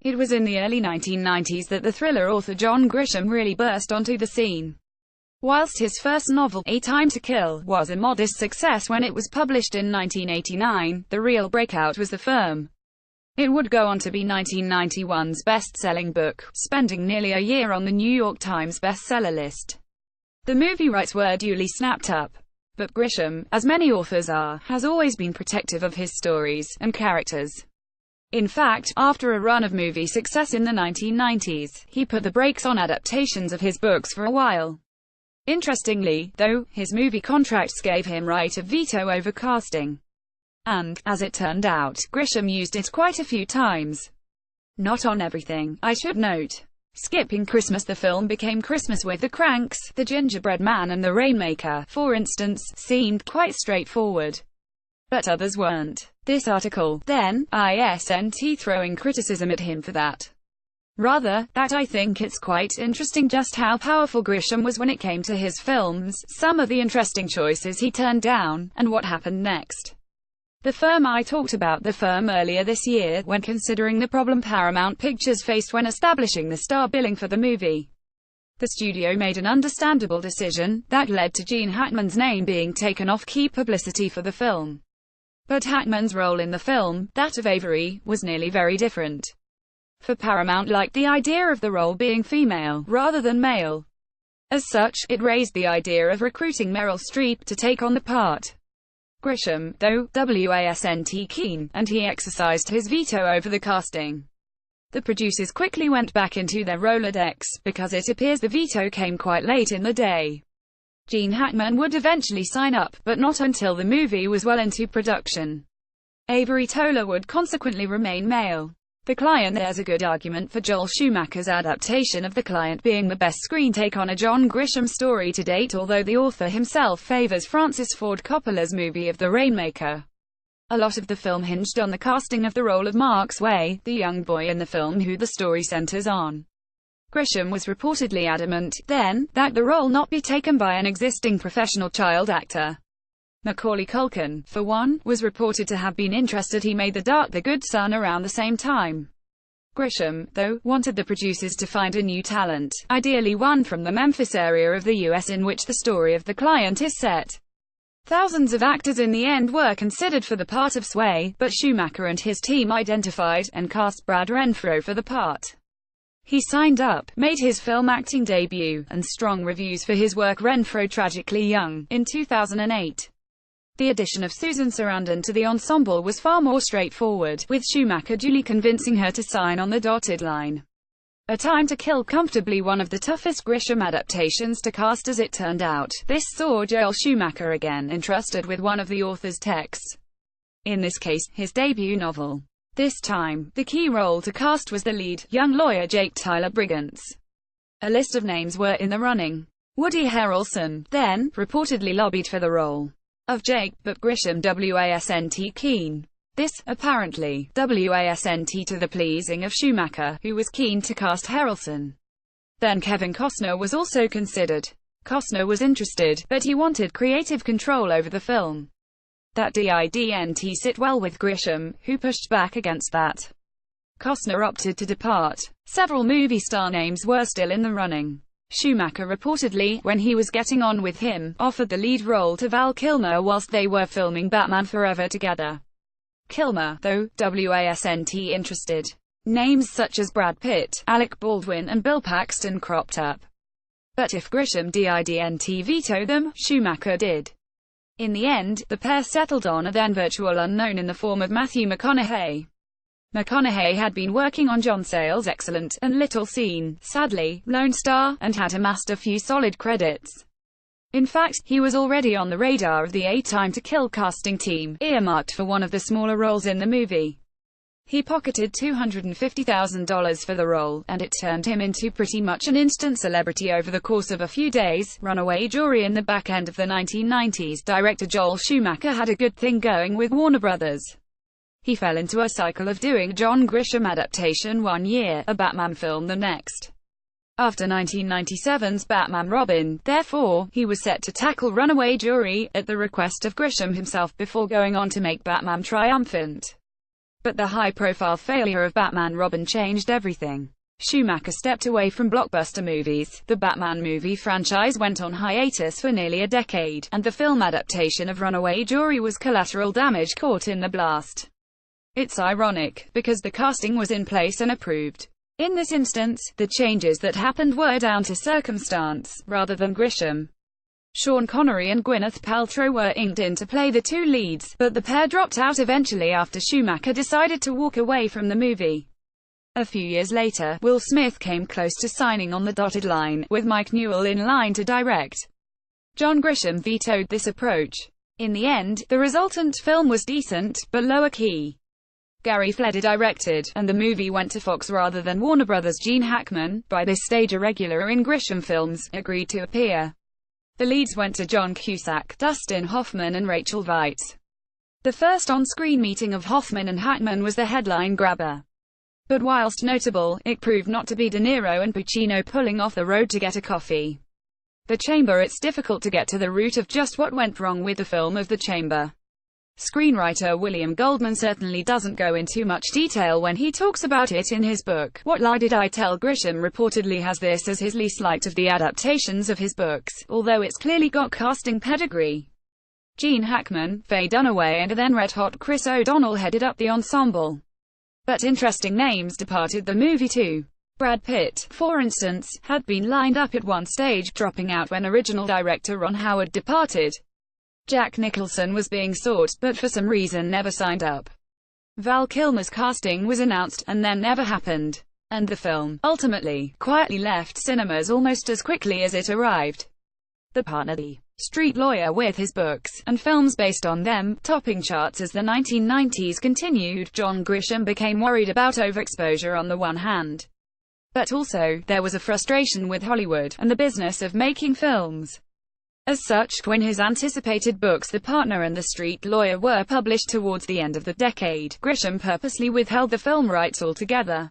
It was in the early 1990s that the thriller author John Grisham really burst onto the scene. Whilst his first novel, A Time to Kill, was a modest success when it was published in 1989, the real breakout was The Firm. It would go on to be 1991's best-selling book, spending nearly a year on the New York Times bestseller list. The movie rights were duly snapped up. But Grisham, as many authors are, has always been protective of his stories and characters. In fact, after a run of movie success in the 1990s, he put the brakes on adaptations of his books for a while. Interestingly, though, his movie contracts gave him right of veto over casting. And, as it turned out, Grisham used it quite a few times. Not on everything, I should note. Skipping Christmas, the film became Christmas with the Cranks, the Gingerbread Man and the Rainmaker, for instance, seemed quite straightforward. But others weren't. This article, then, isn't throwing criticism at him for that. Rather, that I think it's quite interesting just how powerful Grisham was when it came to his films, some of the interesting choices he turned down, and what happened next. The Firm. I talked about The Firm earlier this year, when considering the problem Paramount Pictures faced when establishing the star billing for the movie. The studio made an understandable decision, that led to Gene Hackman's name being taken off key publicity for the film. But Hackman's role in the film, that of Avery, was nearly very different. For Paramount liked the idea of the role being female, rather than male. As such, it raised the idea of recruiting Meryl Streep to take on the part. Grisham, though, wasn't keen, and he exercised his veto over the casting. The producers quickly went back into their Rolodex, because it appears the veto came quite late in the day. Gene Hackman would eventually sign up, but not until the movie was well into production. Avery Toller would consequently remain male. The Client. There's a good argument for Joel Schumacher's adaptation of The Client being the best screen take on a John Grisham story to date, although the author himself favors Francis Ford Coppola's movie of The Rainmaker. A lot of the film hinged on the casting of the role of Mark Sway, the young boy in the film who the story centers on. Grisham was reportedly adamant, then, that the role not be taken by an existing professional child actor. Macaulay Culkin, for one, was reported to have been interested. He made The Dark the Good Son around the same time. Grisham, though, wanted the producers to find a new talent, ideally one from the Memphis area of the US in which the story of The Client is set. Thousands of actors in the end were considered for the part of Sway, but Schumacher and his team identified and cast Brad Renfro for the part. He signed up, made his film acting debut, and strong reviews for his work. Renfro tragically young, in 2008. The addition of Susan Sarandon to the ensemble was far more straightforward, with Schumacher duly convincing her to sign on the dotted line. A Time to Kill, comfortably one of the toughest Grisham adaptations to cast as it turned out. This saw Joel Schumacher again entrusted with one of the author's texts. In this case, his debut novel. This time, the key role to cast was the lead, young lawyer Jake Tyler Brigance. A list of names were in the running. Woody Harrelson, then, reportedly lobbied for the role of Jake, but Grisham wasn't keen. This, apparently, wasn't to the pleasing of Schumacher, who was keen to cast Harrelson. Then Kevin Costner was also considered. Costner was interested, but he wanted creative control over the film. That didn't sit well with Grisham, who pushed back against that. Costner opted to depart. Several movie star names were still in the running. Schumacher reportedly, when he was getting on with him, offered the lead role to Val Kilmer whilst they were filming Batman Forever together. Kilmer, though, wasn't interested. Names such as Brad Pitt, Alec Baldwin and Bill Paxton cropped up. But if Grisham didn't veto them, Schumacher did. In the end, the pair settled on a then virtual unknown in the form of Matthew McConaughey. McConaughey had been working on John Sayles' excellent, and little seen, sadly, Lone Star, and had amassed a few solid credits. In fact, he was already on the radar of the A Time to Kill casting team, earmarked for one of the smaller roles in the movie. He pocketed $250,000 for the role, and it turned him into pretty much an instant celebrity over the course of a few days. Runaway Jury. In the back end of the 1990s, director Joel Schumacher had a good thing going with Warner Brothers. He fell into a cycle of doing John Grisham adaptation one year, a Batman film the next. After 1997's Batman Robin, therefore, he was set to tackle Runaway Jury, at the request of Grisham himself before going on to make Batman Triumphant. But the high-profile failure of Batman Robin changed everything. Schumacher stepped away from blockbuster movies. The Batman movie franchise went on hiatus for nearly a decade, and the film adaptation of Runaway Jury was collateral damage caught in the blast. It's ironic, because the casting was in place and approved. In this instance, the changes that happened were down to circumstance, rather than Grisham. Sean Connery and Gwyneth Paltrow were inked in to play the two leads, but the pair dropped out eventually after Schumacher decided to walk away from the movie. A few years later, Will Smith came close to signing on the dotted line, with Mike Newell in line to direct. John Grisham vetoed this approach. In the end, the resultant film was decent, but lower key. Gary Fleder directed, and the movie went to Fox rather than Warner Brothers. Gene Hackman, by this stage a regular in Grisham films, agreed to appear. The leads went to John Cusack, Dustin Hoffman and Rachel Weisz. The first on-screen meeting of Hoffman and Hackman was the headline grabber. But whilst notable, it proved not to be De Niro and Pacino pulling off the road to get a coffee. The Chamber. It's difficult to get to the root of just what went wrong with the film of The Chamber. Screenwriter William Goldman certainly doesn't go into much detail when he talks about it in his book, What Lie Did I Tell? Grisham reportedly has this as his least liked of the adaptations of his books, although it's clearly got casting pedigree. Gene Hackman, Faye Dunaway and then red-hot Chris O'Donnell headed up the ensemble. But interesting names departed the movie too. Brad Pitt, for instance, had been lined up at one stage, dropping out when original director Ron Howard departed. Jack Nicholson was being sought, but for some reason never signed up. Val Kilmer's casting was announced, and then never happened. And the film, ultimately, quietly left cinemas almost as quickly as it arrived. The partner, the street lawyer with his books, and films based on them, topping charts as the 1990s continued. John Grisham became worried about overexposure on the one hand. But also, there was a frustration with Hollywood, and the business of making films. As such, when his anticipated books The Partner and The Street Lawyer were published towards the end of the decade, Grisham purposely withheld the film rights altogether.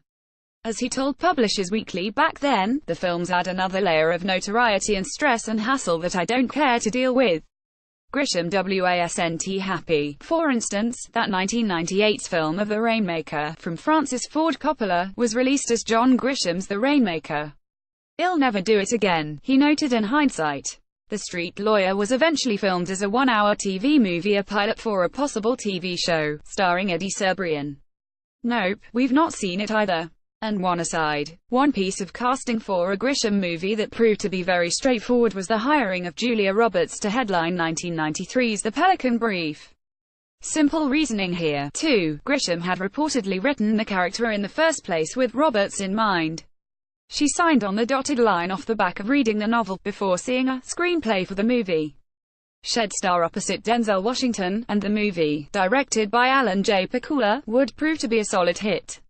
As he told Publishers Weekly back then, the films add another layer of notoriety and stress and hassle that I don't care to deal with. Grisham wasn't happy. For instance, that 1998 film of The Rainmaker, from Francis Ford Coppola, was released as John Grisham's The Rainmaker. "I'll never do it again," he noted in hindsight. The Street Lawyer was eventually filmed as a one-hour TV movie, a pilot for a possible TV show, starring Eddie Cerbrian. Nope, we've not seen it either. And one aside, one piece of casting for a Grisham movie that proved to be very straightforward was the hiring of Julia Roberts to headline 1993's The Pelican Brief. Simple reasoning here, too. Grisham had reportedly written the character in the first place with Roberts in mind. She signed on the dotted line off the back of reading the novel, before seeing a screenplay for the movie. Shed star opposite Denzel Washington, and the movie, directed by Alan J. Pakula, would prove to be a solid hit.